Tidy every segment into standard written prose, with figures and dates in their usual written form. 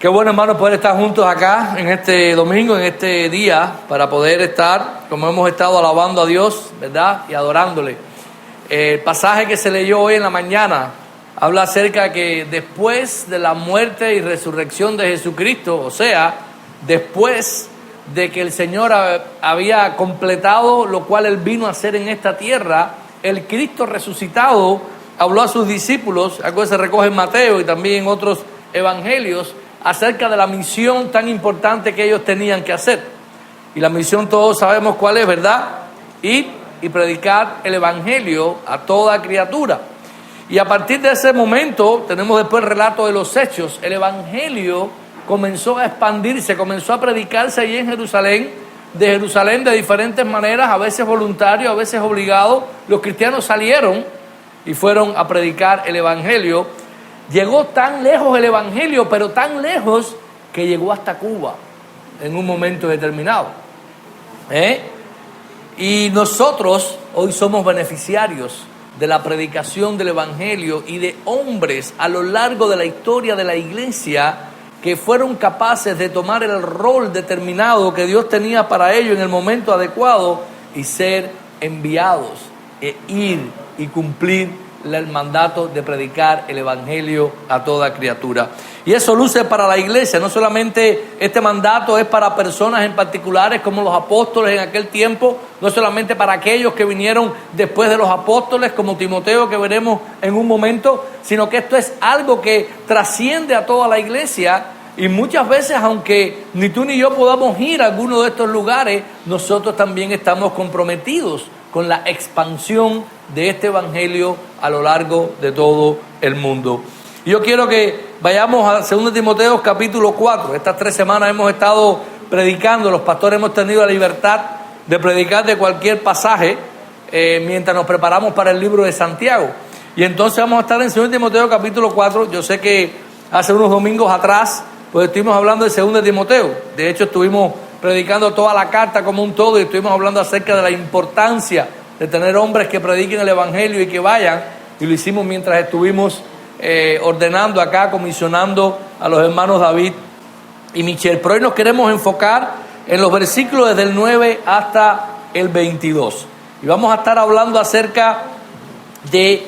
Qué bueno, hermano, poder estar juntos acá en este domingo, en este día, para poder estar, como hemos estado alabando a Dios, ¿verdad? Y adorándole. El pasaje que se leyó hoy en la mañana habla acerca de que después de la muerte y resurrección de Jesucristo, o sea, después de que el Señor había completado lo cual Él vino a hacer en esta tierra, el Cristo resucitado habló a sus discípulos, algo que se recoge en Mateo y también en otros evangelios, acerca de la misión tan importante que ellos tenían que hacer. Y la misión todos sabemos cuál es, ¿verdad? Ir y predicar el evangelio a toda criatura. Y a partir de ese momento, tenemos después el relato de los hechos, el evangelio comenzó a expandirse, comenzó a predicarse allí en Jerusalén, de diferentes maneras, a veces voluntario, a veces obligado. Los cristianos salieron y fueron a predicar el evangelio. Llegó tan lejos el evangelio, pero tan lejos que llegó hasta Cuba en un momento determinado. Y nosotros hoy somos beneficiarios de la predicación del evangelio y de hombres a lo largo de la historia de la iglesia que fueron capaces de tomar el rol determinado que Dios tenía para ellos en el momento adecuado y ser enviados, e ir y cumplir el mandato de predicar el evangelio a toda criatura. Y eso luce para la iglesia. No solamente este mandato es para personas en particulares como los apóstoles en aquel tiempo, no solamente para aquellos que vinieron después de los apóstoles como Timoteo, que veremos en un momento, sino que esto es algo que trasciende a toda la iglesia. Y muchas veces, aunque ni tú ni yo podamos ir a alguno de estos lugares, nosotros también estamos comprometidos con la expansión de este evangelio a lo largo de todo el mundo. Y yo quiero que vayamos a 2 Timoteo capítulo 4. Estas 3 semanas hemos estado predicando, los pastores hemos tenido la libertad de predicar de cualquier pasaje mientras nos preparamos para el libro de Santiago. Y entonces vamos a estar en 2 Timoteo capítulo 4. Yo sé que hace unos domingos atrás pues estuvimos hablando de 2 Timoteo. De hecho, estuvimos predicando toda la carta como un todo y estuvimos hablando acerca de la importancia de tener hombres que prediquen el evangelio y que vayan. Y lo hicimos mientras estuvimos ordenando acá, comisionando a los hermanos David y Michelle. Pero hoy nos queremos enfocar en los versículos desde el 9 hasta el 22. Y vamos a estar hablando acerca de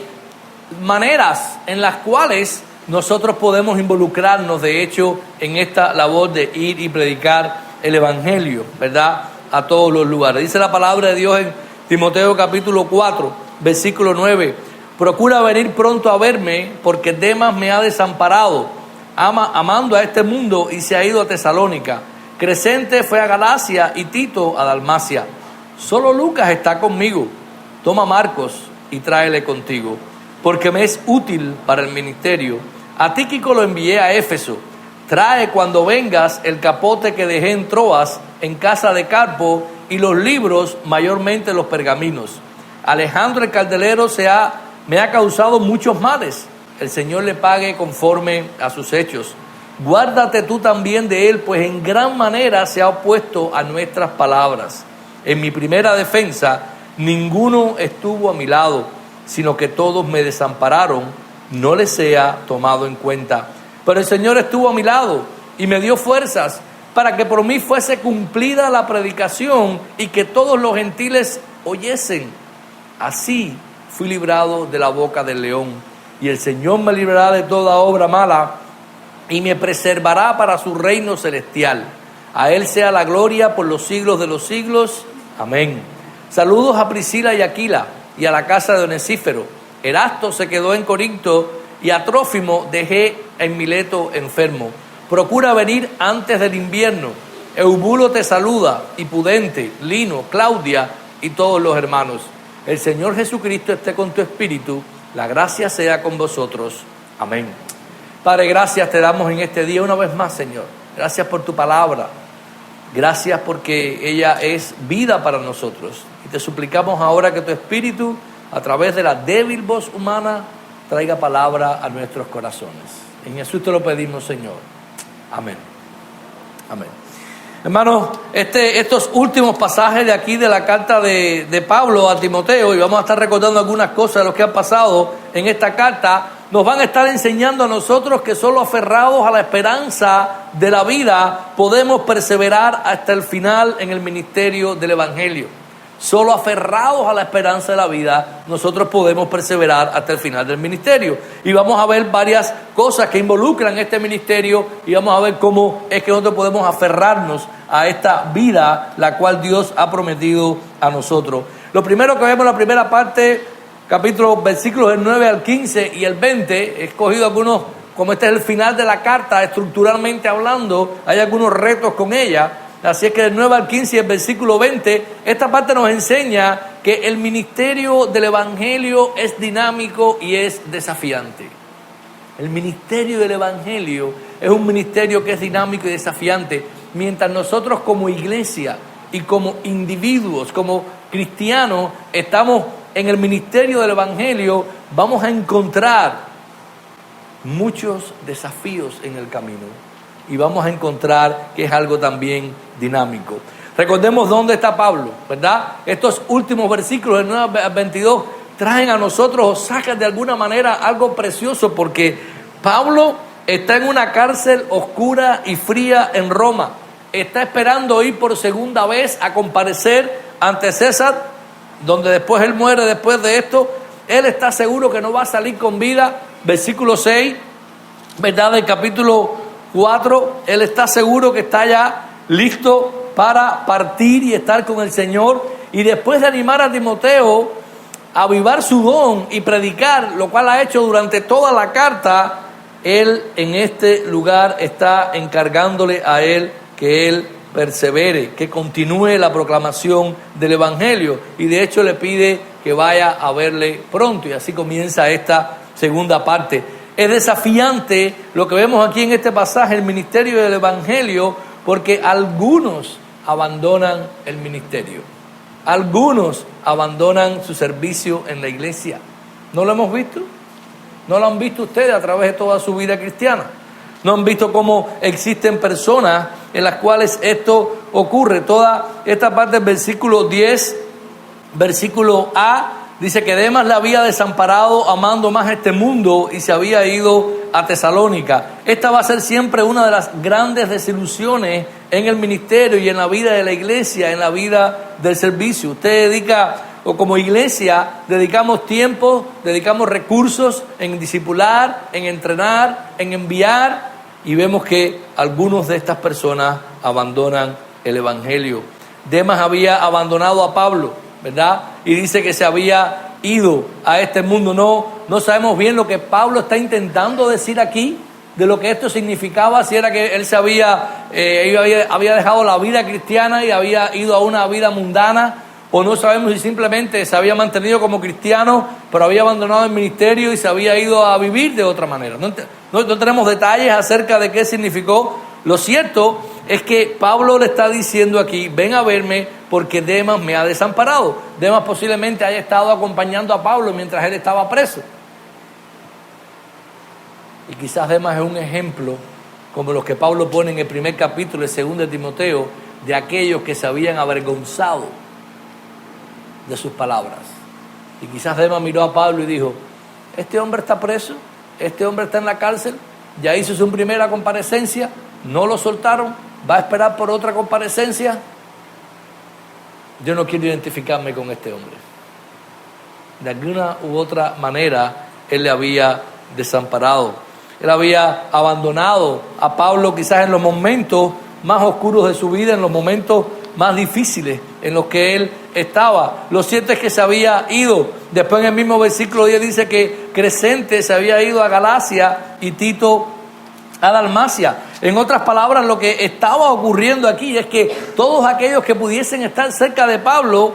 maneras en las cuales nosotros podemos involucrarnos, de hecho, en esta labor de ir y predicar el evangelio, ¿verdad?, a todos los lugares. Dice la palabra de Dios en Timoteo capítulo 4, versículo 9: procura venir pronto a verme, porque Demas me ha desamparado, amando a este mundo, y se ha ido a Tesalónica. Crescente fue a Galacia y Tito a Dalmacia. Solo Lucas está conmigo. Toma Marcos y tráele contigo, porque me es útil para el ministerio. A Tíquico lo envié a Éfeso. Trae cuando vengas el capote que dejé en Troas, en casa de Carpo, y los libros, mayormente los pergaminos. Alejandro el candelero me ha causado muchos males. El Señor le pague conforme a sus hechos. Guárdate tú también de él, pues en gran manera se ha opuesto a nuestras palabras. En mi primera defensa, ninguno estuvo a mi lado, sino que todos me desampararon. No les sea tomado en cuenta. Pero el Señor estuvo a mi lado y me dio fuerzas para que por mí fuese cumplida la predicación y que todos los gentiles oyesen. Así fui librado de la boca del león, y el Señor me librará de toda obra mala y me preservará para su reino celestial. A Él sea la gloria por los siglos de los siglos. Amén. Saludos a Priscila y Aquila y a la casa de Onesífero. Erasto se quedó en Corinto y a Trófimo dejé en Mileto enfermo. Procura venir antes del invierno. Eubulo te saluda, y Pudente, Lino, Claudia y todos los hermanos. El Señor Jesucristo esté con tu espíritu. La gracia sea con vosotros. Amén. Padre, gracias te damos en este día una vez más, Señor. Gracias por tu palabra. Gracias porque ella es vida para nosotros. Y te suplicamos ahora que tu espíritu, a través de la débil voz humana, traiga palabra a nuestros corazones. En Jesús te lo pedimos, Señor. Amén. Amén. Hermanos, estos últimos pasajes de aquí de la carta de Pablo a Timoteo, y vamos a estar recordando algunas cosas de lo que han pasado en esta carta, nos van a estar enseñando a nosotros que solo aferrados a la esperanza de la vida podemos perseverar hasta el final en el ministerio del Evangelio. Solo aferrados a la esperanza de la vida, nosotros podemos perseverar hasta el final del ministerio. Y vamos a ver varias cosas que involucran este ministerio y vamos a ver cómo es que nosotros podemos aferrarnos a esta vida, la cual Dios ha prometido a nosotros. Lo primero que vemos en la primera parte, versículos del 9 al 15 y el 20, he escogido algunos, como este es el final de la carta, estructuralmente hablando, hay algunos retos con ella. Así es que del 9 al 15 y el versículo 20, esta parte nos enseña que el ministerio del Evangelio es dinámico y es desafiante. El ministerio del Evangelio es un ministerio que es dinámico y desafiante. Mientras nosotros como iglesia y como individuos, como cristianos, estamos en el ministerio del Evangelio, vamos a encontrar muchos desafíos en el camino. Y vamos a encontrar que es algo también dinámico. Recordemos dónde está Pablo, ¿verdad? Estos últimos versículos del 9 al 22 traen a nosotros o sacan de alguna manera algo precioso, porque Pablo está en una cárcel oscura y fría en Roma. Está esperando ir por segunda vez a comparecer ante César, donde después él muere después de esto. Él está seguro que no va a salir con vida. Versículo 6, ¿verdad? Del capítulo 4, él está seguro que está ya listo para partir y estar con el Señor. Y después de animar a Timoteo a avivar su don y predicar, lo cual ha hecho durante toda la carta, él en este lugar está encargándole a él que él persevere, que continúe la proclamación del Evangelio. Y de hecho le pide que vaya a verle pronto. Y así comienza esta segunda parte. Es desafiante lo que vemos aquí en este pasaje, el ministerio del Evangelio, porque algunos abandonan el ministerio. Algunos abandonan su servicio en la iglesia. ¿No lo hemos visto? ¿No lo han visto ustedes a través de toda su vida cristiana? ¿No han visto cómo existen personas en las cuales esto ocurre? Toda esta parte del versículo 10, versículo A, dice que Demas la había desamparado amando más este mundo y se había ido a Tesalónica. Esta va a ser siempre una de las grandes desilusiones en el ministerio y en la vida de la iglesia, en la vida del servicio. Usted dedica, o como iglesia, dedicamos tiempo, dedicamos recursos en discipular, en entrenar, en enviar, y vemos que algunos de estas personas abandonan el Evangelio. Demas había abandonado a Pablo, ¿verdad? Y dice que se había ido a este mundo. No sabemos bien lo que Pablo está intentando decir aquí, de lo que esto significaba, si era que él había dejado la vida cristiana y había ido a una vida mundana, o no sabemos si simplemente se había mantenido como cristiano, pero había abandonado el ministerio y se había ido a vivir de otra manera. No tenemos detalles acerca de qué significó. Lo cierto es que Pablo le está diciendo aquí: ven a verme porque Demas me ha desamparado. Demas posiblemente haya estado acompañando a Pablo mientras él estaba preso. Y quizás Demas es un ejemplo, como los que Pablo pone en el primer capítulo de 2 de Timoteo, de aquellos que se habían avergonzado de sus palabras. Y quizás Demas miró a Pablo y dijo: este hombre está preso, este hombre está en la cárcel, ya hizo su primera comparecencia, no lo soltaron, va a esperar por otra comparecencia. Yo no quiero identificarme con este hombre. De alguna u otra manera, él le había desamparado. Él había abandonado a Pablo quizás en los momentos más oscuros de su vida, en los momentos más difíciles en los que él estaba. Lo cierto es que se había ido. Después en el mismo versículo 10 dice que Crescente se había ido a Galacia y Tito a Dalmacia. En otras palabras, lo que estaba ocurriendo aquí es que todos aquellos que pudiesen estar cerca de Pablo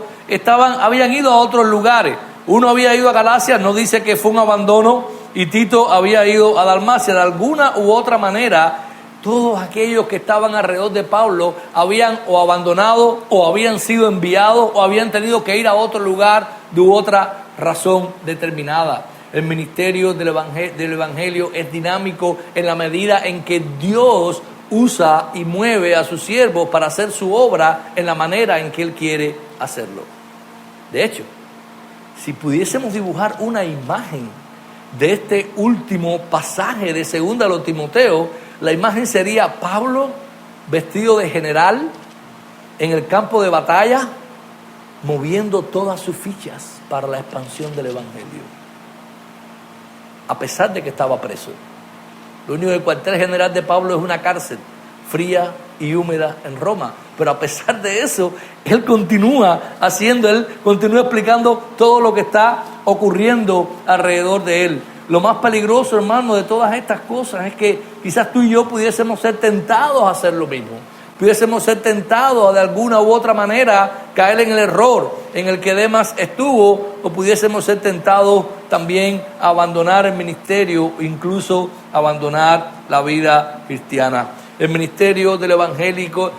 habían ido a otros lugares. Uno había ido a Galacia, no dice que fue un abandono, y Tito había ido a Dalmacia. De alguna u otra manera, todos aquellos que estaban alrededor de Pablo habían o abandonado, o habían sido enviados, o habían tenido que ir a otro lugar de otra razón determinada. El ministerio del Evangelio es dinámico en la medida en que Dios usa y mueve a sus siervos para hacer su obra en la manera en que Él quiere hacerlo. De hecho, si pudiésemos dibujar una imagen de este último pasaje de segunda a Timoteo, la imagen sería Pablo vestido de general en el campo de batalla, moviendo todas sus fichas para la expansión del evangelio, a pesar de que estaba preso. Lo único que el cuartel general de Pablo es una cárcel fría y húmeda en Roma, pero a pesar de eso, él continúa explicando todo lo que está ocurriendo alrededor de él. Lo más peligroso, hermano, de todas estas cosas es que quizás tú y yo pudiésemos ser tentados a hacer lo mismo. Pudiésemos ser tentados de alguna u otra manera caer en el error en el que Demas estuvo, o pudiésemos ser tentados también a abandonar el ministerio, incluso abandonar la vida cristiana. El ministerio del evangelio,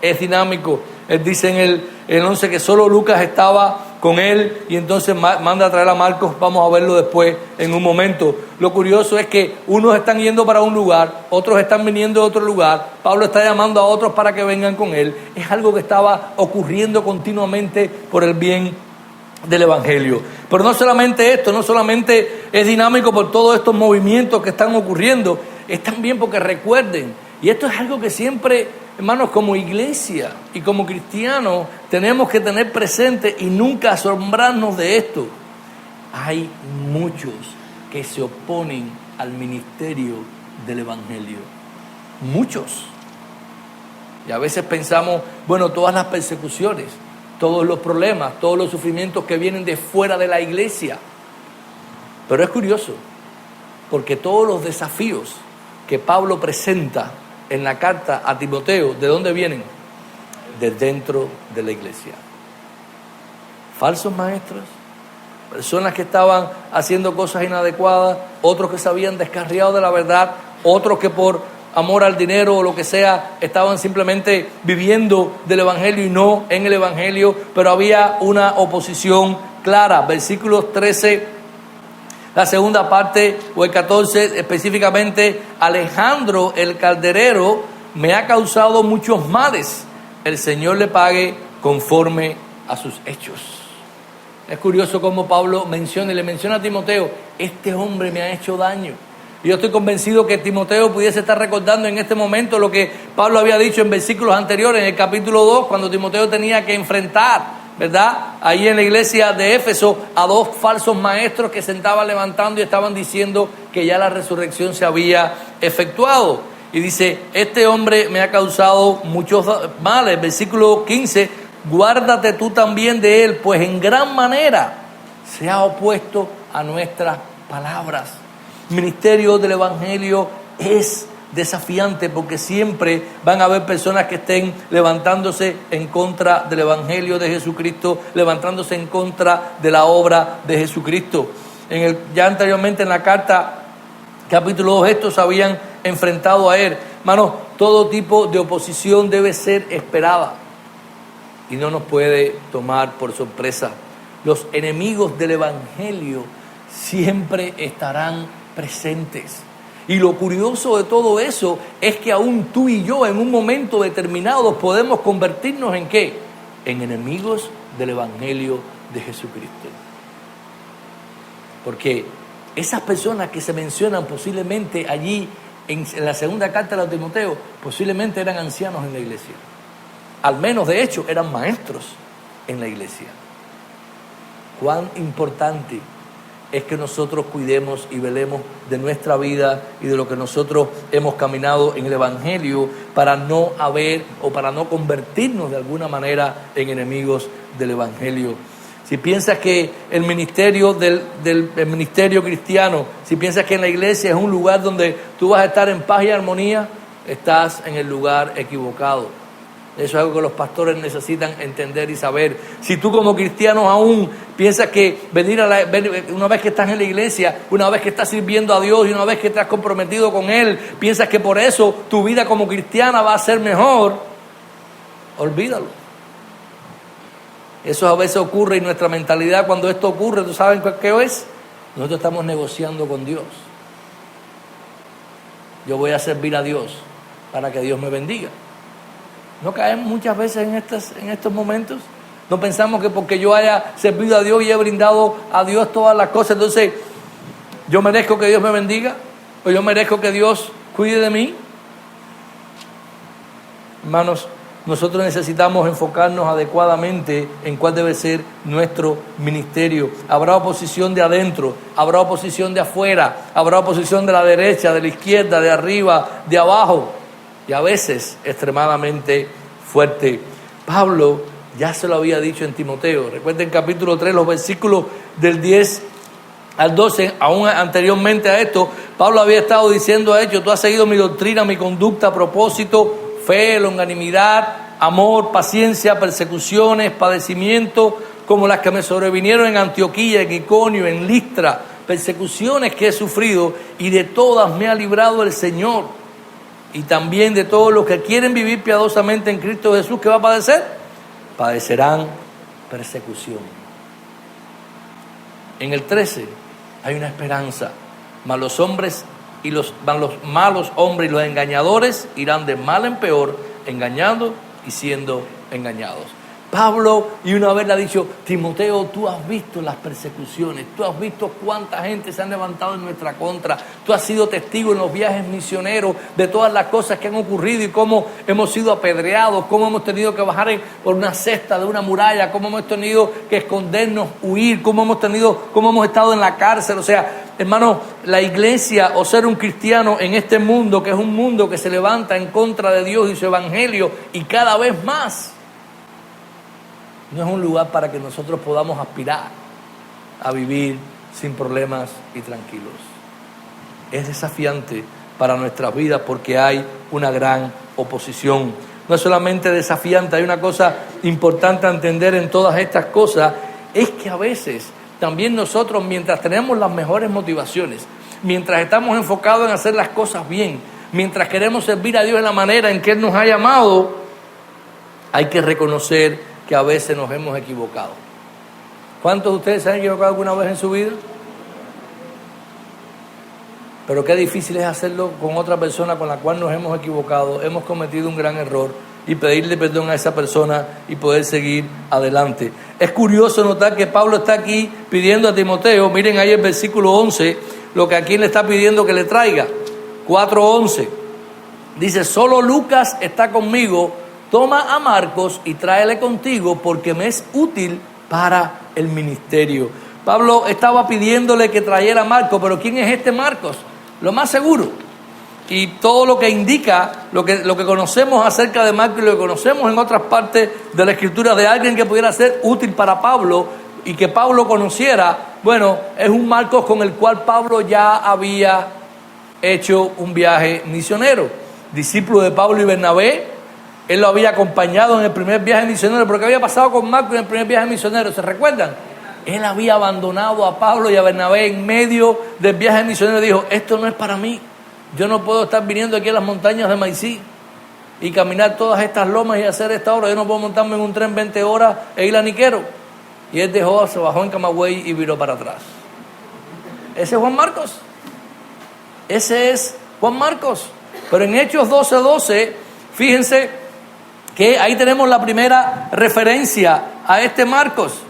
es dinámico. Él dice en el 11 que solo Lucas estaba con él, y entonces manda a traer a Marcos. Vamos a verlo después en un momento. Lo curioso es que unos están yendo para un lugar, otros están viniendo de otro lugar. Pablo está llamando a otros para que vengan con él. Es algo que estaba ocurriendo continuamente por el bien del evangelio. Pero no solamente esto, no solamente es dinámico por todos estos movimientos que están ocurriendo, es también porque recuerden, y esto es algo que siempre, hermanos, como iglesia y como cristianos tenemos que tener presente y nunca asombrarnos de esto. Hay muchos que se oponen al ministerio del evangelio. Muchos. Y a veces pensamos, bueno, todas las persecuciones, todos los problemas, todos los sufrimientos que vienen de fuera de la iglesia. Pero es curioso, porque todos los desafíos que Pablo presenta en la carta a Timoteo, ¿de dónde vienen? De dentro de la iglesia. Falsos maestros, personas que estaban haciendo cosas inadecuadas, otros que se habían descarriado de la verdad, otros que por amor al dinero o lo que sea estaban simplemente viviendo del evangelio y no en el evangelio, pero había una oposición clara. Versículos 13, la segunda parte, o el 14 específicamente: Alejandro el calderero me ha causado muchos males, el Señor le pague conforme a sus hechos. Es curioso cómo Pablo le menciona a Timoteo: este hombre me ha hecho daño. Y yo estoy convencido que Timoteo pudiese estar recordando en este momento lo que Pablo había dicho en versículos anteriores, en el capítulo 2, cuando Timoteo tenía que enfrentar, ¿verdad?, ahí en la iglesia de Éfeso, a dos falsos maestros que se estaban levantando y estaban diciendo que ya la resurrección se había efectuado. Y dice: este hombre me ha causado muchos males. Versículo 15: guárdate tú también de él, pues en gran manera se ha opuesto a nuestras palabras. Ministerio del evangelio es desafiante, porque siempre van a haber personas que estén levantándose en contra del evangelio de Jesucristo, levantándose en contra de la obra de Jesucristo. Ya anteriormente en la carta, capítulo 2, estos se habían enfrentado a él. Hermanos, todo tipo de oposición debe ser esperada y no nos puede tomar por sorpresa. Los enemigos del evangelio siempre estarán presentes. Y lo curioso de todo eso es que aún tú y yo en un momento determinado podemos convertirnos ¿en qué? En enemigos del evangelio de Jesucristo. Porque esas personas que se mencionan posiblemente allí en la segunda carta de Timoteo, posiblemente eran ancianos en la iglesia. Al menos, de hecho, eran maestros en la iglesia. Cuán importante es que nosotros cuidemos y velemos de nuestra vida y de lo que nosotros hemos caminado en el evangelio, para no convertirnos de alguna manera en enemigos del evangelio. Si piensas que el ministerio el ministerio cristiano, si piensas que en la iglesia es un lugar donde tú vas a estar en paz y armonía, estás en el lugar equivocado. Eso es algo que los pastores necesitan entender y saber. Si tú como cristiano aún piensas que una vez que estás en la iglesia, una vez que estás sirviendo a Dios y una vez que te has comprometido con Él, piensas que por eso tu vida como cristiana va a ser mejor, olvídalo. Eso a veces ocurre, y nuestra mentalidad cuando esto ocurre, ¿tú sabes qué es? Nosotros estamos negociando con Dios. Yo voy a servir a Dios para que Dios me bendiga. ¿No caemos muchas veces en estos momentos? ¿No pensamos que porque yo haya servido a Dios y he brindado a Dios todas las cosas, entonces ¿Yo merezco que Dios me bendiga? ¿O yo merezco que Dios cuide de mí? Hermanos, nosotros necesitamos enfocarnos adecuadamente en cuál debe ser nuestro ministerio. Habrá oposición de adentro, habrá oposición de afuera, habrá oposición de la derecha, de la izquierda, de arriba, de abajo, y a veces extremadamente fuerte. Pablo ya se lo había dicho en Timoteo. Recuerden capítulo 3, los versículos del 10 al 12, aún anteriormente a esto, Pablo había estado diciendo a ellos: tú has seguido mi doctrina, mi conducta, propósito, fe, longanimidad, amor, paciencia, persecuciones, padecimientos, como las que me sobrevinieron en Antioquía, en Iconio, en Listra, persecuciones que he sufrido, y de todas me ha librado el Señor. Y también de todos los que quieren vivir piadosamente en Cristo Jesús, ¿qué va a padecer? Padecerán persecución. En el 13 hay una esperanza. Mas los malos hombres y los engañadores irán de mal en peor, engañando y siendo engañados. Pablo, y una vez le ha dicho: Timoteo, tú has visto las persecuciones, tú has visto cuánta gente se han levantado en nuestra contra, tú has sido testigo en los viajes misioneros de todas las cosas que han ocurrido y cómo hemos sido apedreados, cómo hemos tenido que bajar por una cesta de una muralla, cómo hemos tenido que escondernos, huir, cómo hemos estado en la cárcel. O sea, hermano, la iglesia, o ser un cristiano en este mundo, que es un mundo que se levanta en contra de Dios y su evangelio, y cada vez más, no es un lugar para que nosotros podamos aspirar a vivir sin problemas y tranquilos. Es desafiante para nuestras vidas porque hay una gran oposición. No es solamente desafiante, hay una cosa importante a entender en todas estas cosas, es que a veces también nosotros, mientras tenemos las mejores motivaciones, mientras estamos enfocados en hacer las cosas bien, mientras queremos servir a Dios en la manera en que Él nos ha llamado, hay que reconocer que a veces nos hemos equivocado. ¿Cuántos de ustedes se han equivocado alguna vez en su vida? Pero qué difícil es hacerlo con otra persona con la cual nos hemos equivocado, hemos cometido un gran error, y pedirle perdón a esa persona y poder seguir adelante. Es curioso notar que Pablo está aquí pidiendo a Timoteo, miren ahí el versículo 11, lo que aquí le está pidiendo que le traiga. 4:11. Dice: solo Lucas está conmigo, toma a Marcos y tráele contigo, porque me es útil para el ministerio. Pablo estaba pidiéndole que trajera a Marcos, pero ¿quién es este Marcos? Lo más seguro, y todo lo que indica, lo que conocemos acerca de Marcos y lo que conocemos en otras partes de la Escritura de alguien que pudiera ser útil para Pablo y que Pablo conociera, bueno, es un Marcos con el cual Pablo ya había hecho un viaje misionero. Discípulo de Pablo y Bernabé, él lo había acompañado en el primer viaje misionero. ¿Pero qué había pasado con Marcos en el primer viaje misionero? ¿Se recuerdan? Él había abandonado a Pablo y a Bernabé en medio del viaje misionero. Dijo: esto no es para mí. Yo no puedo estar viniendo aquí a las montañas de Maicí y caminar todas estas lomas y hacer esta obra. Yo no puedo montarme en un tren 20 horas e ir a Niquero. Y él se bajó en Camagüey y viró para atrás. Ese es Juan Marcos. Ese es Juan Marcos. Pero en Hechos 12:12, fíjense que ahí tenemos la primera referencia a este Marcos.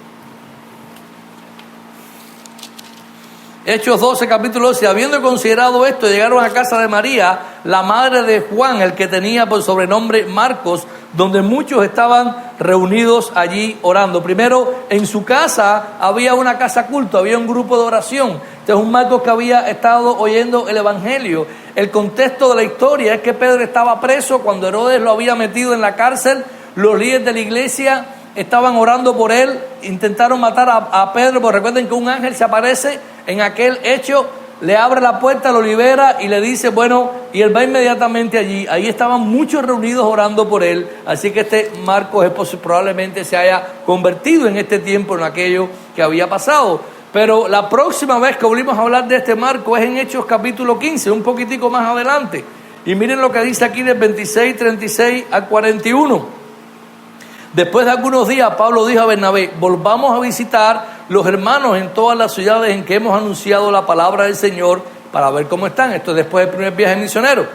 Hechos 12, capítulo 12. Habiendo considerado esto, llegaron a casa de María, la madre de Juan, el que tenía por sobrenombre Marcos, donde muchos estaban reunidos allí orando. Primero, en su casa había una casa culto, había un grupo de oración. Este es un Marcos que había estado oyendo el evangelio. El contexto de la historia es que Pedro estaba preso cuando Herodes lo había metido en la cárcel. Los líderes de la iglesia estaban orando por él, intentaron matar a Pedro, porque recuerden que un ángel se aparece en aquel hecho, le abre la puerta, lo libera y le dice, bueno, y él va inmediatamente allí. Ahí estaban muchos reunidos orando por él, así que este Marcos probablemente se haya convertido en este tiempo en aquello que había pasado. Pero la próxima vez que volvimos a hablar de este Marcos es en Hechos capítulo 15, un poquitico más adelante. Y miren lo que dice aquí del 26, 36 al 41. Después de algunos días, Pablo dijo a Bernabé: volvamos a visitar los hermanos en todas las ciudades en que hemos anunciado la palabra del Señor para ver cómo están. Esto es después del primer viaje misionero.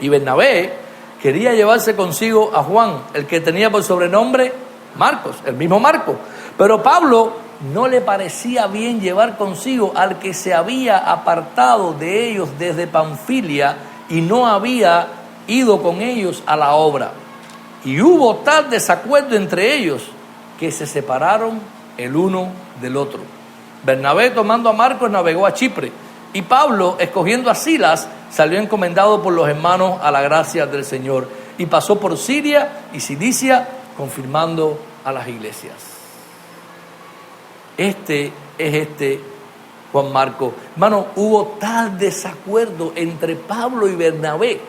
Y Bernabé quería llevarse consigo a Juan, el que tenía por sobrenombre Marcos, el mismo Marcos. Pero Pablo no le parecía bien llevar consigo al que se había apartado de ellos desde Panfilia y no había ido con ellos a la obra. Y hubo tal desacuerdo entre ellos que se separaron el uno del otro. Bernabé, tomando a Marcos, navegó a Chipre, y Pablo, escogiendo a Silas, salió encomendado por los hermanos a la gracia del Señor, y pasó por Siria y Cilicia, confirmando a las iglesias. Este es Juan Marcos. Hermano, hubo tal desacuerdo entre Pablo y Bernabé.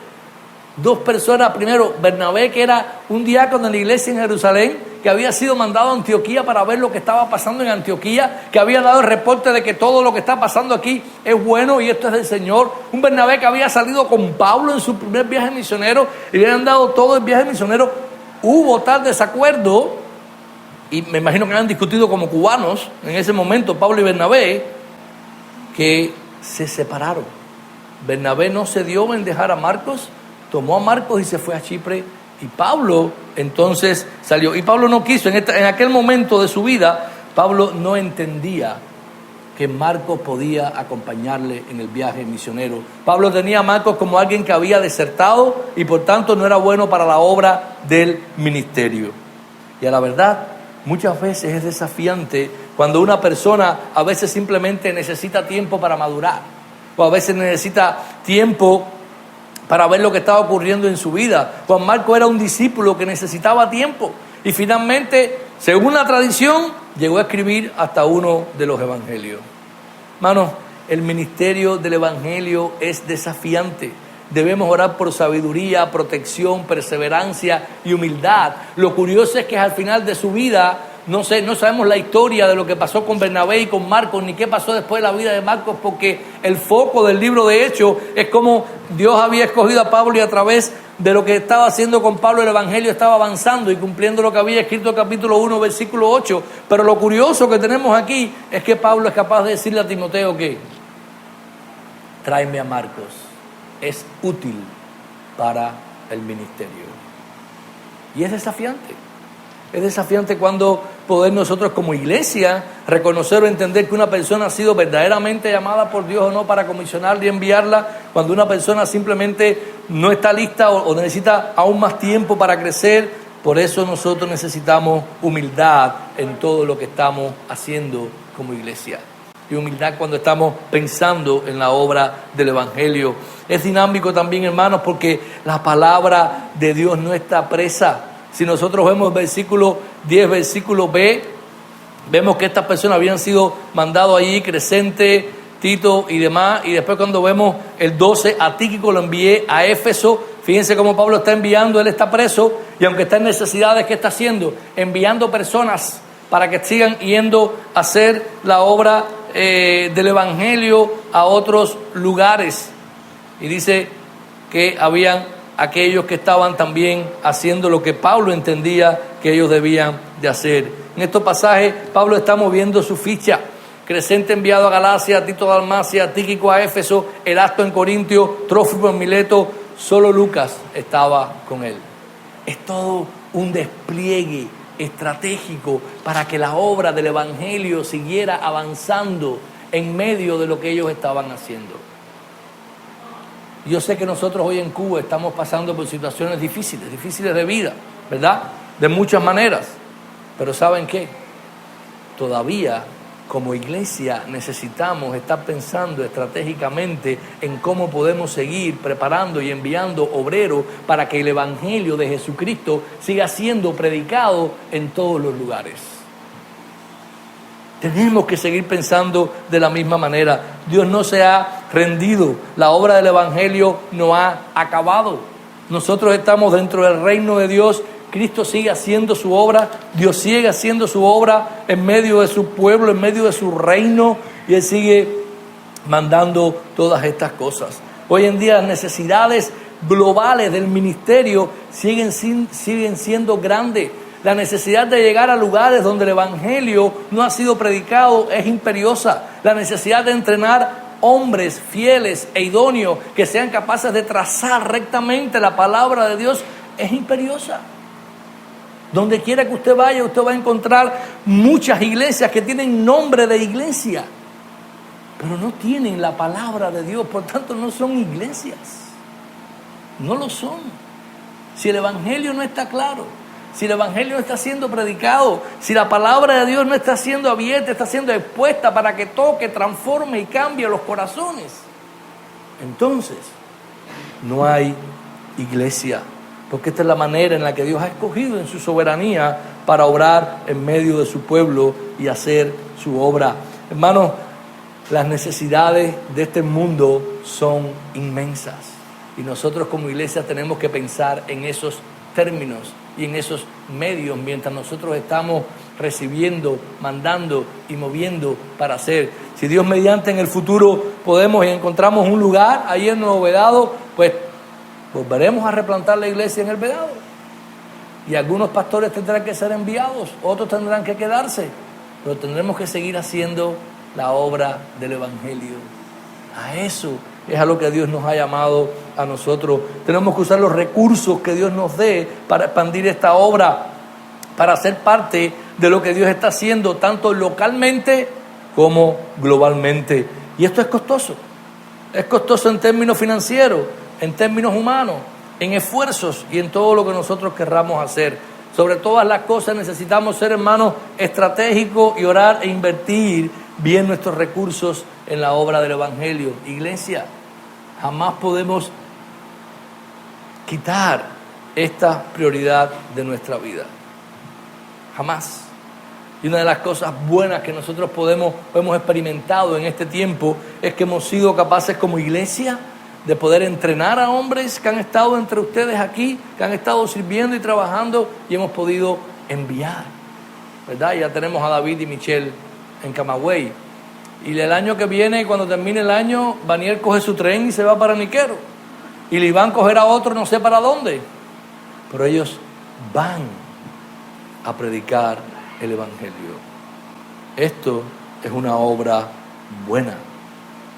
Dos personas, primero Bernabé, que era un diácono en la iglesia en Jerusalén, que había sido mandado a Antioquía para ver lo que estaba pasando en Antioquía, que había dado el reporte de que todo lo que está pasando aquí es bueno y esto es del Señor. Un Bernabé que había salido con Pablo en su primer viaje misionero y le habían dado todo el viaje misionero. Hubo tal desacuerdo, y me imagino que han discutido como cubanos en ese momento, Pablo y Bernabé, que se separaron. Bernabé no cedió en dejar a Marcos, tomó a Marcos y se fue a Chipre, y Pablo entonces salió. Y Pablo no quiso, en aquel momento de su vida, Pablo no entendía que Marcos podía acompañarle en el viaje misionero. Pablo tenía a Marcos como alguien que había desertado y por tanto no era bueno para la obra del ministerio. Y a la verdad, muchas veces es desafiante cuando una persona a veces simplemente necesita tiempo para madurar, o a veces necesita tiempo para ver lo que estaba ocurriendo en su vida. Juan Marcos era un discípulo que necesitaba tiempo y finalmente, según la tradición, llegó a escribir hasta uno de los evangelios. Hermanos, el ministerio del evangelio es desafiante. Debemos orar por sabiduría, protección, perseverancia y humildad. Lo curioso es que al final de su vida, no sabemos la historia de lo que pasó con Bernabé y con Marcos, ni qué pasó después de la vida de Marcos, porque el foco del libro de Hechos es cómo Dios había escogido a Pablo y a través de lo que estaba haciendo con Pablo el evangelio estaba avanzando y cumpliendo lo que había escrito el capítulo 1, versículo 8. Pero lo curioso que tenemos aquí es que Pablo es capaz de decirle a Timoteo que tráeme a Marcos, es útil para el ministerio. Y es desafiante. Es desafiante cuando poder nosotros como iglesia reconocer o entender que una persona ha sido verdaderamente llamada por Dios o no para comisionarla y enviarla, cuando una persona simplemente no está lista o necesita aún más tiempo para crecer. Por eso nosotros necesitamos humildad en todo lo que estamos haciendo como iglesia. Y humildad cuando estamos pensando en la obra del evangelio. Es dinámico también, hermanos, porque la palabra de Dios no está presa. Si nosotros vemos versículo 10, versículo B, vemos que estas personas habían sido mandados allí, Crescente, Tito y demás. Y después cuando vemos el 12, a Tíquico lo envié a Éfeso. Fíjense cómo Pablo está enviando, él está preso. Y aunque está en necesidades, ¿qué está haciendo? Enviando personas para que sigan yendo a hacer la obra del evangelio a otros lugares. Y dice que habían aquellos que estaban también haciendo lo que Pablo entendía que ellos debían de hacer. En estos pasajes Pablo está moviendo su ficha. Crescente enviado a Galacia, Tito a Dalmacia, Tíquico a Éfeso, Erasto en Corintio, Trófimo en Mileto. Solo Lucas estaba con él. Es todo un despliegue estratégico para que la obra del evangelio siguiera avanzando en medio de lo que ellos estaban haciendo. Yo sé que nosotros hoy en Cuba estamos pasando por situaciones difíciles de vida, ¿verdad? De muchas maneras. Pero ¿saben qué? Todavía como iglesia necesitamos estar pensando estratégicamente en cómo podemos seguir preparando y enviando obreros para que el evangelio de Jesucristo siga siendo predicado en todos los lugares. Tenemos que seguir pensando de la misma manera. Dios no se ha rendido. La obra del evangelio no ha acabado. Nosotros estamos dentro del reino de Dios. Cristo sigue haciendo su obra. Dios sigue haciendo su obra en medio de su pueblo, en medio de su reino. Y Él sigue mandando todas estas cosas. Hoy en día las necesidades globales del ministerio siguen siendo grandes. La necesidad de llegar a lugares donde el evangelio no ha sido predicado es imperiosa. La necesidad de entrenar hombres fieles e idóneos que sean capaces de trazar rectamente la palabra de Dios es imperiosa. Donde quiera que usted vaya, usted va a encontrar muchas iglesias que tienen nombre de iglesia, pero no tienen la palabra de Dios, por tanto no son iglesias. No lo son. Si el evangelio no está claro, si el evangelio no está siendo predicado, si la palabra de Dios no está siendo abierta, está siendo expuesta para que toque, transforme y cambie los corazones, entonces no hay iglesia. Porque esta es la manera en la que Dios ha escogido en su soberanía para obrar en medio de su pueblo y hacer su obra. Hermanos, las necesidades de este mundo son inmensas. Y nosotros como iglesia tenemos que pensar en esos términos y en esos medios mientras nosotros estamos recibiendo, mandando y moviendo para hacer. Si Dios mediante en el futuro podemos y encontramos un lugar ahí en Nuevo Vedado, pues volveremos a replantar la iglesia en el Vedado. Y algunos pastores tendrán que ser enviados, otros tendrán que quedarse, pero tendremos que seguir haciendo la obra del evangelio. A eso es a lo que Dios nos ha llamado a nosotros. Tenemos que usar los recursos que Dios nos dé para expandir esta obra, para ser parte de lo que Dios está haciendo, tanto localmente como globalmente. Y esto es costoso. Es costoso en términos financieros, en términos humanos, en esfuerzos y en todo lo que nosotros querramos hacer. Sobre todas las cosas necesitamos ser, hermanos, estratégicos y orar e invertir bien nuestros recursos en la obra del evangelio. Iglesia, jamás podemos quitar esta prioridad de nuestra vida. Jamás. Y una de las cosas buenas que nosotros hemos experimentado en este tiempo es que hemos sido capaces como iglesia de poder entrenar a hombres que han estado entre ustedes aquí, que han estado sirviendo y trabajando, y hemos podido enviar, ¿verdad? Ya tenemos a David y Michelle en Camagüey. Y el año que viene, cuando termine el año, Daniel coge su tren y se va para Niquero. Y le van a coger a otro no sé para dónde. Pero ellos van a predicar el evangelio. Esto es una obra buena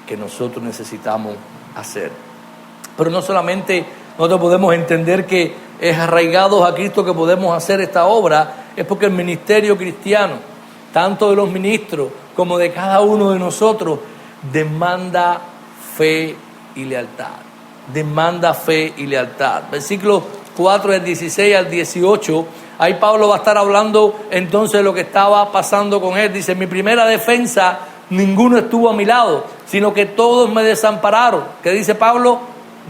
que nosotros necesitamos hacer. Pero no solamente nosotros podemos entender que es arraigados a Cristo que podemos hacer esta obra, es porque el ministerio cristiano, tanto de los ministros como de cada uno de nosotros, demanda fe y lealtad. Demanda fe y lealtad. Versículos 4 del 16 al 18, ahí Pablo va a estar hablando entonces de lo que estaba pasando con él. Dice: mi primera defensa, ninguno estuvo a mi lado, sino que todos me desampararon. ¿Qué dice Pablo?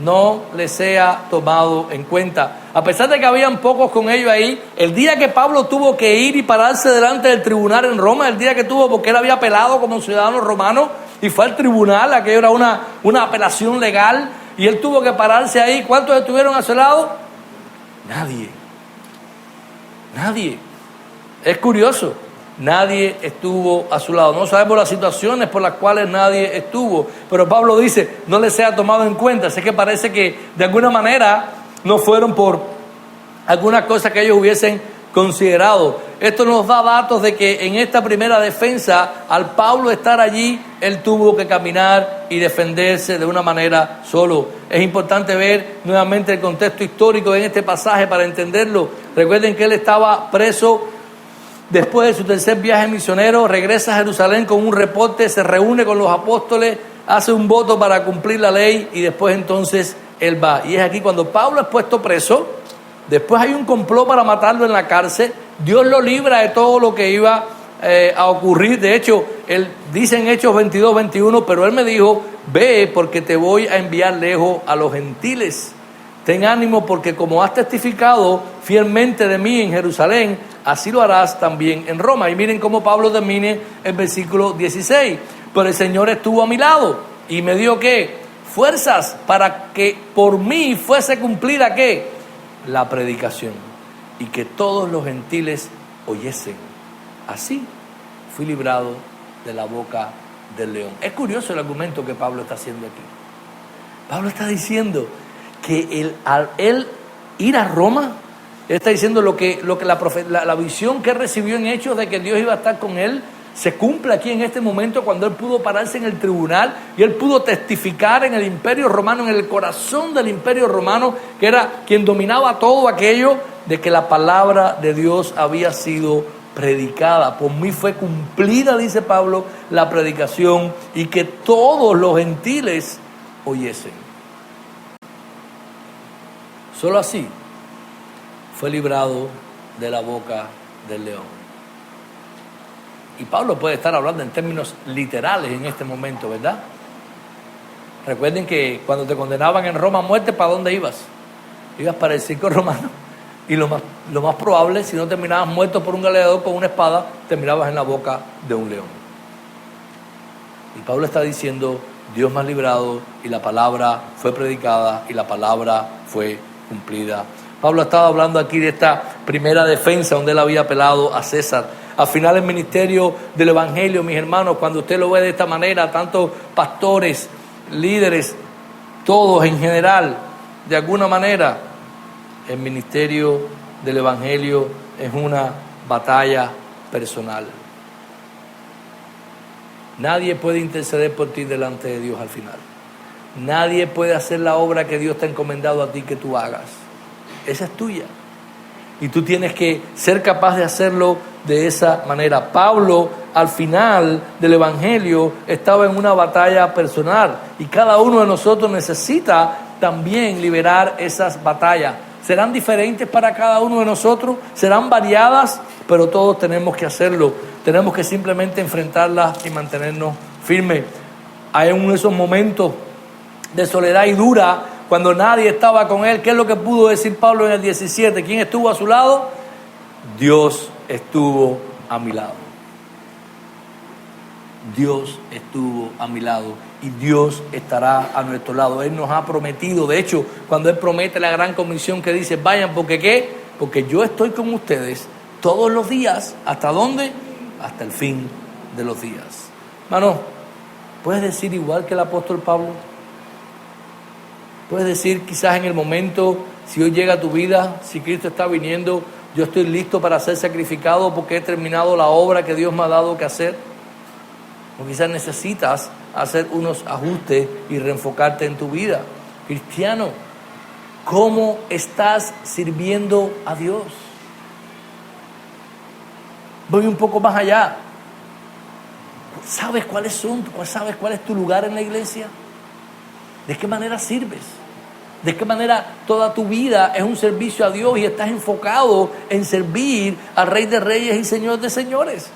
No les sea tomado en cuenta. A pesar de que habían pocos con ellos ahí, el día que Pablo tuvo que ir y pararse delante del tribunal en Roma, el día que tuvo, porque él había apelado como ciudadano romano y fue al tribunal, aquello era una apelación legal, y él tuvo que pararse ahí. ¿Cuántos estuvieron a su lado? Nadie. Es curioso. Nadie estuvo a su lado. No sabemos las situaciones por las cuales nadie estuvo, pero Pablo dice: no les sea tomado en cuenta. Así que parece que de alguna manera no fueron por algunas cosas que ellos hubiesen considerado. Esto nos da datos de que en esta primera defensa, al Pablo estar allí, él tuvo que caminar y defenderse de una manera solo. Es importante ver nuevamente el contexto histórico en este pasaje para entenderlo. Recuerden que él estaba preso. Después de su tercer viaje misionero, regresa a Jerusalén con un reporte, se reúne con los apóstoles, hace un voto para cumplir la ley y después entonces él va. Y es aquí cuando Pablo es puesto preso, después hay un complot para matarlo en la cárcel, Dios lo libra de todo lo que iba a ocurrir. De hecho, él dice en Hechos 22-21, pero él me dijo: ve, porque te voy a enviar lejos a los gentiles. Ten ánimo, porque como has testificado fielmente de mí en Jerusalén, así lo harás también en Roma. Y miren cómo Pablo termina el versículo 16. Pero el Señor estuvo a mi lado y me dio, ¿qué? Fuerzas para que por mí fuese cumplida, ¿qué? La predicación, y que todos los gentiles oyesen. Así fui librado de la boca del león. Es curioso el argumento que Pablo está haciendo aquí. Pablo está diciendo que al él ir a Roma, él está diciendo lo que la visión que él recibió en Hechos de que Dios iba a estar con él, se cumple aquí en este momento, cuando él pudo pararse en el tribunal y él pudo testificar en el Imperio Romano, en el corazón del Imperio Romano, que era quien dominaba todo aquello. de que la palabra de Dios había sido predicada. Por mí fue cumplida, dice Pablo, la predicación, y que todos los gentiles oyesen. Solo así fue librado de la boca del león. Y Pablo puede estar hablando en términos literales en este momento, ¿verdad? Recuerden que cuando te condenaban en Roma a muerte, ¿para dónde ibas? Ibas para el circo romano. Y lo más probable, si no terminabas muerto por un gladiador con una espada, terminabas en la boca de un león. Y Pablo está diciendo, Dios me ha librado, y la palabra fue predicada, y la palabra fue cumplida. Pablo estaba hablando aquí de esta primera defensa donde él había apelado a César. Al final el ministerio del Evangelio, mis hermanos, cuando usted lo ve de esta manera, tanto pastores, líderes, todos en general, de alguna manera, el ministerio del Evangelio es una batalla personal. Nadie puede interceder por ti delante de Dios al final. Nadie puede hacer la obra que Dios te ha encomendado a ti que tú hagas. Esa es tuya. Y tú tienes que ser capaz de hacerlo de esa manera. Pablo, al final del Evangelio, estaba en una batalla personal. Y cada uno de nosotros necesita también liberar esas batallas. Serán diferentes para cada uno de nosotros, serán variadas, pero todos tenemos que hacerlo. Tenemos que simplemente enfrentarlas y mantenernos firmes. Hay uno de esos momentos de soledad y dura, cuando nadie estaba con él. ¿Qué es lo que pudo decir Pablo en el 17? ¿Quién estuvo a su lado? Dios estuvo a mi lado. Dios estuvo a mi lado y Dios estará a nuestro lado. Él nos ha prometido, de hecho, cuando Él promete la gran comisión que dice, vayan, ¿porque qué? Porque yo estoy con ustedes todos los días. ¿Hasta dónde? Hasta el fin de los días. Hermano, ¿puedes decir igual que el apóstol Pablo? Puedes decir quizás en el momento, si hoy llega a tu vida, si Cristo está viniendo, yo estoy listo para ser sacrificado porque he terminado la obra que Dios me ha dado que hacer. O quizás necesitas hacer unos ajustes y reenfocarte en tu vida. Cristiano, ¿cómo estás sirviendo a Dios? Voy un poco más allá. ¿Sabes cuál es tu lugar en la iglesia? ¿De qué manera sirves? ¿De qué manera toda tu vida es un servicio a Dios y estás enfocado en servir al Rey de Reyes y Señor de Señores?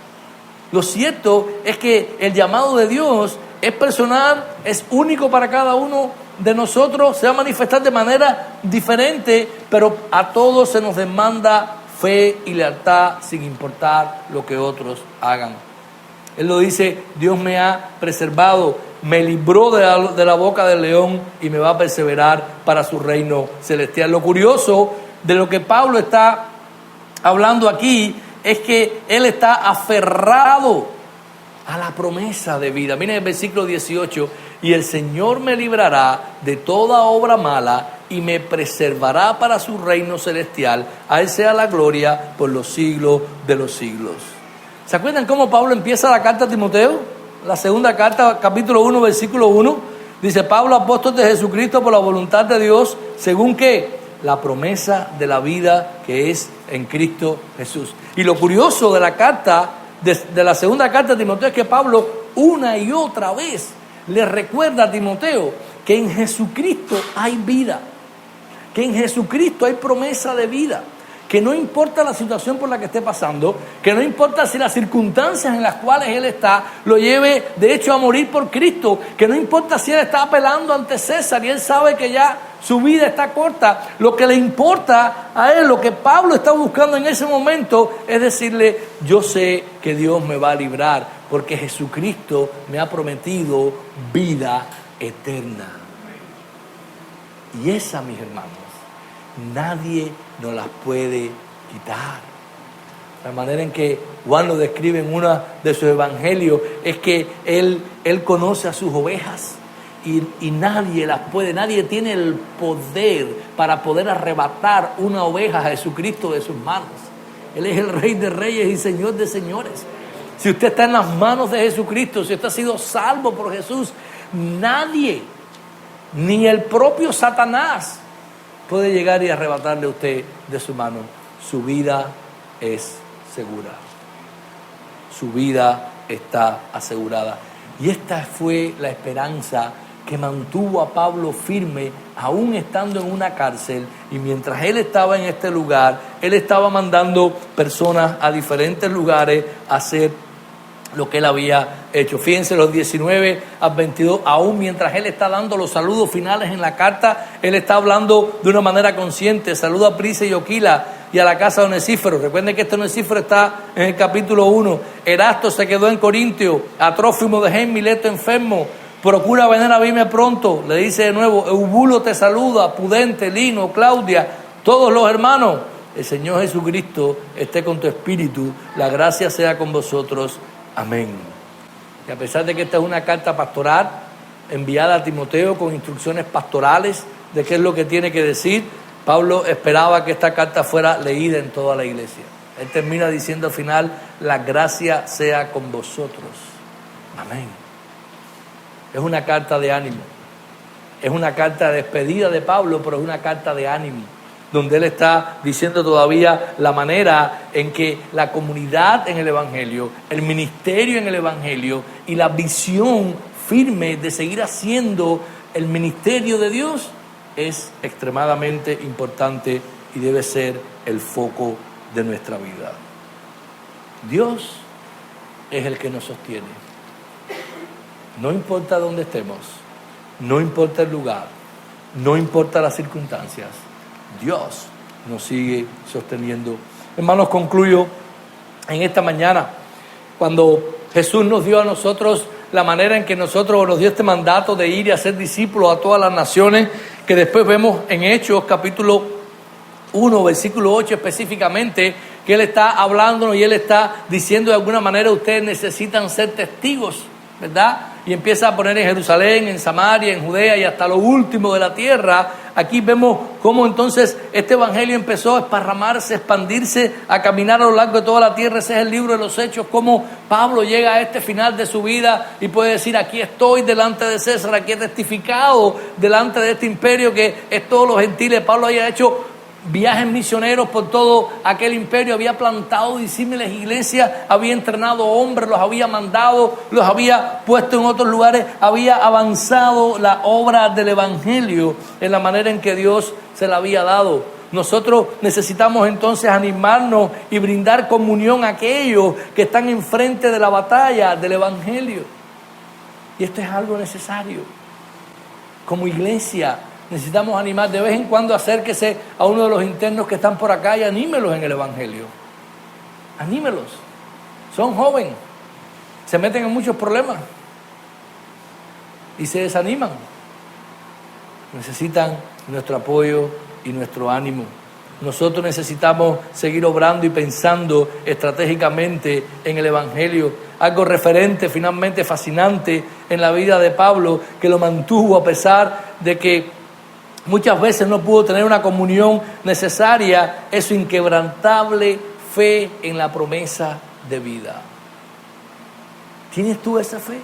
Lo cierto es que el llamado de Dios es personal, es único para cada uno de nosotros, se va a manifestar de manera diferente, pero a todos se nos demanda fe y lealtad sin importar lo que otros hagan. Él lo dice, Dios me ha preservado, me libró de la boca del león y me va a perseverar para su reino celestial. Lo curioso de lo que Pablo está hablando aquí es que él está aferrado a la promesa de vida. Miren el versículo 18, y el Señor me librará de toda obra mala y me preservará para su reino celestial. A Él sea la gloria por los siglos de los siglos. ¿Se acuerdan cómo Pablo empieza la carta a Timoteo? La segunda carta, capítulo 1, versículo 1. Dice, Pablo, apóstol de Jesucristo por la voluntad de Dios, según ¿qué? La promesa de la vida que es en Cristo Jesús. Y lo curioso de la carta, de la segunda carta a Timoteo, es que Pablo una y otra vez le recuerda a Timoteo que en Jesucristo hay vida, que en Jesucristo hay promesa de vida, que no importa la situación por la que esté pasando, que no importa si las circunstancias en las cuales él está lo lleve de hecho a morir por Cristo, que no importa si él está apelando ante César y él sabe que ya su vida está corta, lo que le importa a él, lo que Pablo está buscando en ese momento es decirle, yo sé que Dios me va a librar porque Jesucristo me ha prometido vida eterna. Y esa, mis hermanos, nadie nos las puede quitar. La manera en que Juan lo describe en una de sus evangelios es que él conoce a sus ovejas y nadie las puede, nadie tiene el poder para poder arrebatar una oveja a Jesucristo de sus manos. Él es el Rey de Reyes y Señor de Señores. Si usted está en las manos de Jesucristo, si usted ha sido salvo por Jesús, nadie, ni el propio Satanás, puede llegar y arrebatarle a usted de su mano. su vida es segura. Su vida está asegurada. Y esta fue la esperanza que mantuvo a Pablo firme, aún estando en una cárcel. Y mientras él estaba en este lugar, él estaba mandando personas a diferentes lugares a hacer lo que él había hecho. Fíjense los 19 al 22, aún mientras él está dando los saludos finales en la carta, él está hablando de una manera consciente. Saluda a Prisca y Aquila y a la casa de Onesíforo. Recuerden que este Onesíforo está en el capítulo 1. Erasto se quedó en Corintio, a Trófimo dejé en Mileto enfermo, procura venir a verme pronto. Le dice de nuevo, Eubulo te saluda, Pudente, Lino, Claudia, todos los hermanos. El Señor Jesucristo esté con tu espíritu, la gracia sea con vosotros. Amén. Y a pesar de que esta es una carta pastoral enviada a Timoteo con instrucciones pastorales de qué es lo que tiene que decir, Pablo esperaba que esta carta fuera leída en toda la iglesia. Él termina diciendo al final, la gracia sea con vosotros. Amén. Es una carta de ánimo. Es una carta de despedida de Pablo, pero es una carta de ánimo, donde él está diciendo todavía la manera en que la comunidad en el Evangelio, el ministerio en el Evangelio y la visión firme de seguir haciendo el ministerio de Dios es extremadamente importante y debe ser el foco de nuestra vida. Dios es el que nos sostiene. No importa dónde estemos, no importa el lugar, no importa las circunstancias, Dios nos sigue sosteniendo. Hermanos, concluyo en esta mañana, cuando Jesús nos dio a nosotros la manera en que nos dio este mandato de ir y hacer discípulos a todas las naciones, que después vemos en Hechos capítulo 1, versículo 8 específicamente, que Él está hablándonos y Él está diciendo de alguna manera, ustedes necesitan ser testigos, ¿verdad? Y empieza a poner en Jerusalén, en Samaria, en Judea y hasta lo último de la tierra. Aquí vemos cómo entonces este evangelio empezó a esparramarse, a expandirse, a caminar a lo largo de toda la tierra. Ese es el libro de los Hechos, cómo Pablo llega a este final de su vida y puede decir, aquí estoy delante de César, aquí he testificado delante de este imperio que es todos los gentiles. Pablo había hecho viajes misioneros por todo aquel imperio, había plantado disímiles iglesias, había entrenado hombres, los había mandado, los había puesto en otros lugares, había avanzado la obra del evangelio en la manera en que Dios se la había dado. Nosotros necesitamos entonces animarnos y brindar comunión a aquellos que están enfrente de la batalla del evangelio. Y esto es algo necesario. Como iglesia necesitamos animar. De vez en cuando acérquese a uno de los internos que están por acá y anímelos en el evangelio. Anímelos. Son jóvenes, se meten en muchos problemas y se desaniman. Necesitan nuestro apoyo y nuestro ánimo. Nosotros necesitamos seguir obrando y pensando estratégicamente en el evangelio. Algo referente, finalmente fascinante en la vida de Pablo, que lo mantuvo a pesar de que muchas veces no pudo tener una comunión necesaria, es su inquebrantable fe en la promesa de vida. ¿Tienes tú esa fe?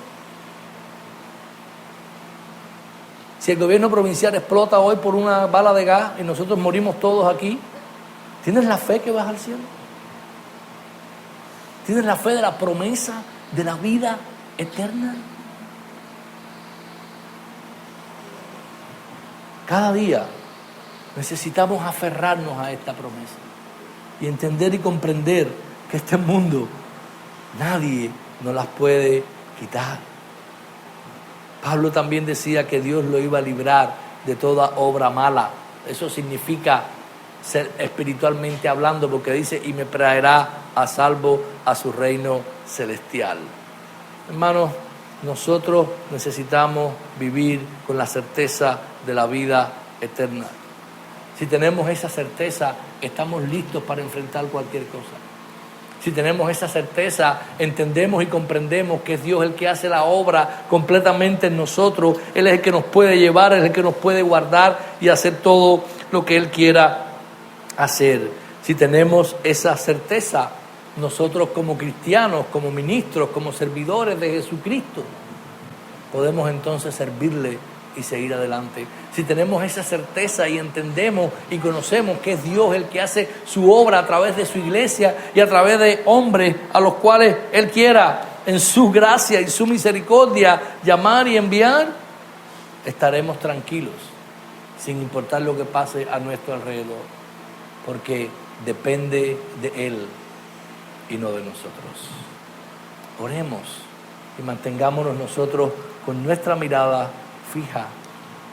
Si el gobierno provincial explota hoy por una bala de gas y nosotros morimos todos aquí, ¿tienes la fe que vas al cielo? ¿Tienes la fe de la promesa de la vida eterna? Cada día necesitamos aferrarnos a esta promesa y entender y comprender que este mundo nadie nos las puede quitar. Pablo también decía que Dios lo iba a librar de toda obra mala. Eso significa ser espiritualmente hablando, porque dice, y me traerá a salvo a su reino celestial. Hermanos, nosotros necesitamos vivir con la certeza de la vida eterna. Si tenemos esa certeza, estamos listos para enfrentar cualquier cosa. Si tenemos esa certeza, entendemos y comprendemos que es Dios el que hace la obra completamente en nosotros. Él es el que nos puede llevar, Él es el que nos puede guardar y hacer todo lo que Él quiera hacer. Si tenemos esa certeza, nosotros como cristianos, como ministros, como servidores de Jesucristo, podemos entonces servirle y seguir adelante. Si tenemos esa certeza y entendemos y conocemos que es Dios el que hace su obra a través de su iglesia y a través de hombres a los cuales Él quiera en su gracia y su misericordia llamar y enviar, estaremos tranquilos sin importar lo que pase a nuestro alrededor, porque depende de Él y no de nosotros. Oremos y mantengámonos nosotros con nuestra mirada fija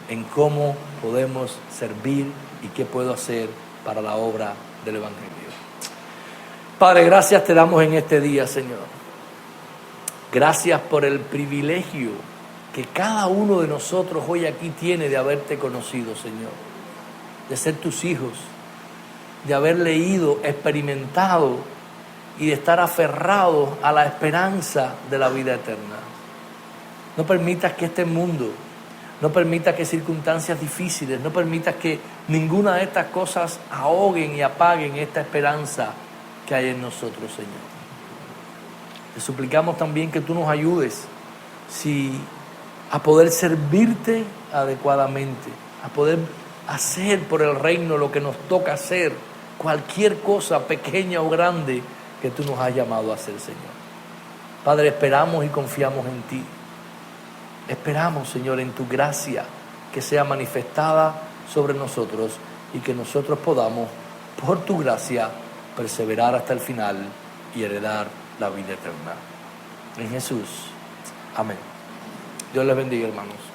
en cómo podemos servir y qué puedo hacer para la obra del Evangelio. Padre, gracias te damos en este día, Señor. Gracias por el privilegio que cada uno de nosotros hoy aquí tiene de haberte conocido, Señor. De ser tus hijos, de haber leído, experimentado y de estar aferrados a la esperanza de la vida eterna. No permitas que este mundo, no permitas que circunstancias difíciles, no permitas que ninguna de estas cosas ahoguen y apaguen esta esperanza que hay en nosotros, Señor. Te suplicamos también que tú nos ayudes a poder servirte adecuadamente, a poder hacer por el reino lo que nos toca hacer, cualquier cosa pequeña o grande que tú nos has llamado a hacer, Señor. Padre, esperamos y confiamos en ti. Esperamos, Señor, en tu gracia que sea manifestada sobre nosotros y que nosotros podamos, por tu gracia, perseverar hasta el final y heredar la vida eterna. En Jesús. Amén. Dios les bendiga, hermanos.